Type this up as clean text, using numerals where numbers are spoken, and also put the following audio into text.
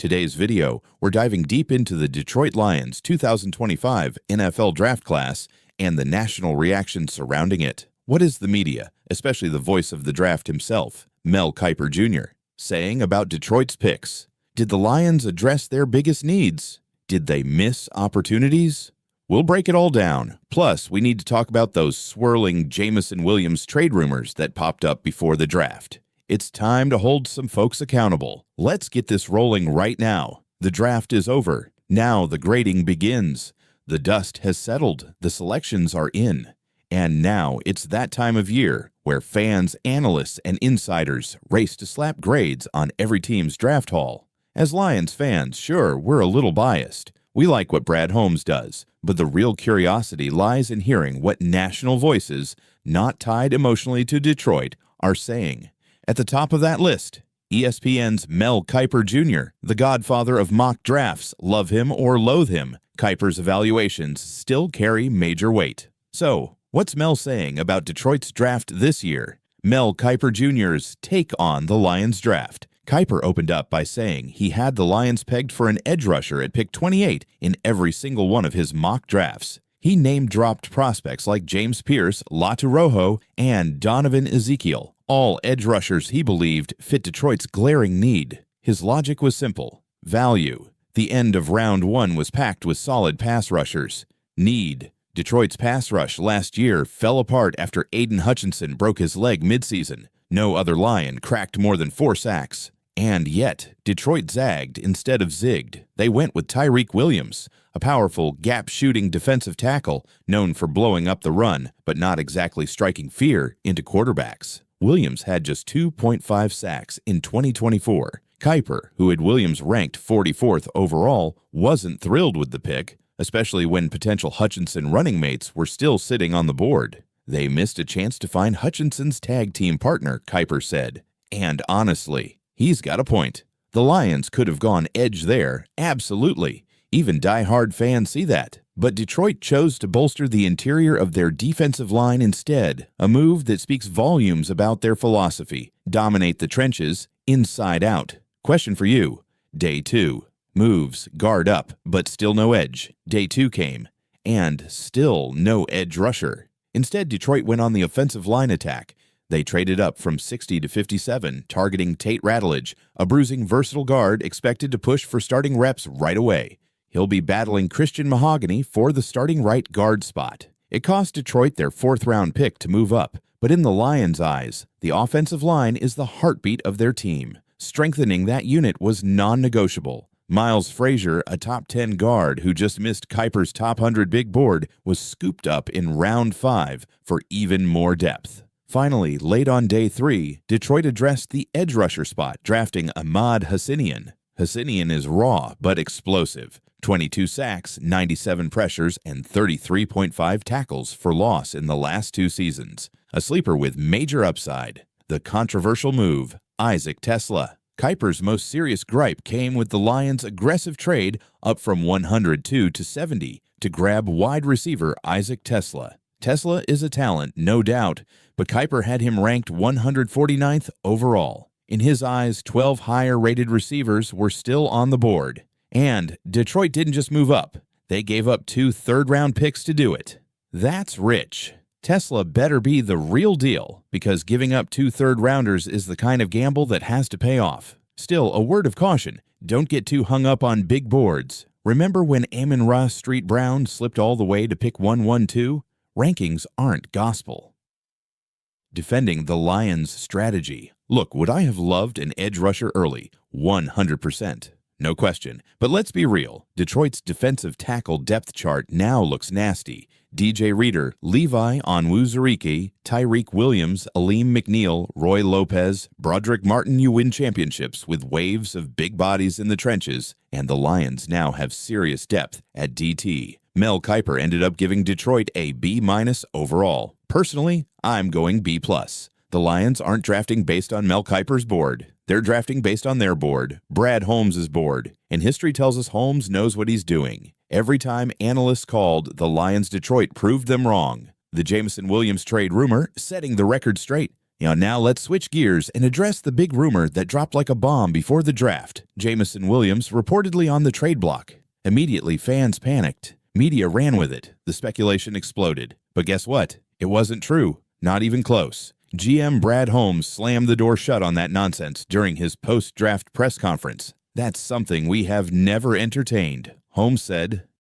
Today's video, we're diving deep into the Detroit Lions 2025 NFL Draft Class and the national reaction surrounding it. What is the media, especially the voice of the draft himself, Mel Kiper Jr., saying about Detroit's picks? Did the Lions address their biggest needs? Did they miss opportunities? We'll break it all down. Plus, we need to talk about those swirling Jameson Williams trade rumors that popped up before the draft. It's time to hold some folks accountable. Let's get this rolling right now. The draft is over. Now the grading begins. The dust has settled. The selections are in. And now it's that time of year where fans, analysts, and insiders race to slap grades on every team's draft haul. As Lions fans, sure, we're a little biased. We like what Brad Holmes does, but the real curiosity lies in hearing what national voices, not tied emotionally to Detroit, are saying. At the top of that list, ESPN's Mel Kiper Jr., the godfather of mock drafts. Love him or loathe him, Kiper's evaluations still carry major weight. So, what's Mel saying about Detroit's draft this year? Mel Kiper Jr.'s take on the Lions draft. Kiper opened up by saying he had the Lions pegged for an edge rusher at pick 28 in every single one of his mock drafts. He name-dropped prospects like James Pierce, Latu Rojo, and Donovan Ezekiel, all edge rushers he believed fit Detroit's glaring need. His logic was simple. Value. The end of round one was packed with solid pass rushers. Need. Detroit's pass rush last year fell apart after Aiden Hutchinson broke his leg midseason. No other Lion cracked more than 4 sacks. And yet, Detroit zagged instead of zigged. They went with Jameson Williams, a powerful, gap-shooting defensive tackle known for blowing up the run, but not exactly striking fear into quarterbacks. Williams had just 2.5 sacks in 2024. Kiper, who had Williams ranked 44th overall, wasn't thrilled with the pick, especially when potential Hutchinson running mates were still sitting on the board. They missed a chance to find Hutchinson's tag team partner, Kiper said. And honestly, he's got a point. The Lions could have gone edge there, absolutely. Even die-hard fans see that. But Detroit chose to bolster the interior of their defensive line instead, a move that speaks volumes about their philosophy. Dominate the trenches, inside out. Question for you. Day 2. Moves, guard up, but still no edge. Day 2 came, and still no edge rusher. Instead, Detroit went on the offensive line attack. They traded up from 60 to 57, targeting Tate Ratledge, a bruising versatile guard expected to push for starting reps right away. He'll be battling Christian Mahogany for the starting right guard spot. It cost Detroit their 4th-round pick to move up, but in the Lions' eyes, the offensive line is the heartbeat of their team. Strengthening that unit was non-negotiable. Miles Frazier, a top 10 guard who just missed Kiper's top 100 big board, was scooped up in round 5 for even more depth. Finally, late on day 3, Detroit addressed the edge rusher spot, drafting Ahmad Hassanian. Hassanian is raw but explosive. 22 sacks, 97 pressures, and 33.5 tackles for loss in the last 2 seasons. A sleeper with major upside. The controversial move, Isaac Tesla. Kiper's most serious gripe came with the Lions' aggressive trade up from 102 to 70 to grab wide receiver Isaac Tesla. Tesla is a talent, no doubt, but Kiper had him ranked 149th overall. In his eyes, 12 higher-rated receivers were still on the board. And Detroit didn't just move up. They gave up 2 third-round picks to do it. That's rich. Tesla better be the real deal, because giving up 2 third-rounders is the kind of gamble that has to pay off. Still, a word of caution. Don't get too hung up on big boards. Remember when Amon-Ra St. Brown slipped all the way to pick 112? Rankings aren't gospel. Defending the Lions' strategy. Look, would I have loved an edge rusher early? 100%. No question. But let's be real. Detroit's defensive tackle depth chart now looks nasty. DJ Reader, Levi Onwuzurike, Tyreek Williams, Aleem McNeil, Roy Lopez, Broderick Martin. You win championships with waves of big bodies in the trenches, and the Lions now have serious depth at DT. Mel Kiper ended up giving Detroit a B- overall. Personally, I'm going B+. The Lions aren't drafting based on Mel Kiper's board. They're drafting based on their board, Brad Holmes' board. And history tells us Holmes knows what he's doing. Every time analysts called, the Lions Detroit proved them wrong. The Jameson Williams trade rumor setting the record straight. Now let's switch gears and address the big rumor that dropped like a bomb before the draft. Jameson Williams reportedly on the trade block. Immediately, fans panicked. Media ran with it. The speculation exploded. But guess what? It wasn't true. Not even close. GM Brad Holmes slammed the door shut on that nonsense during his post-draft press conference. That's something we have never entertained. Holmes said,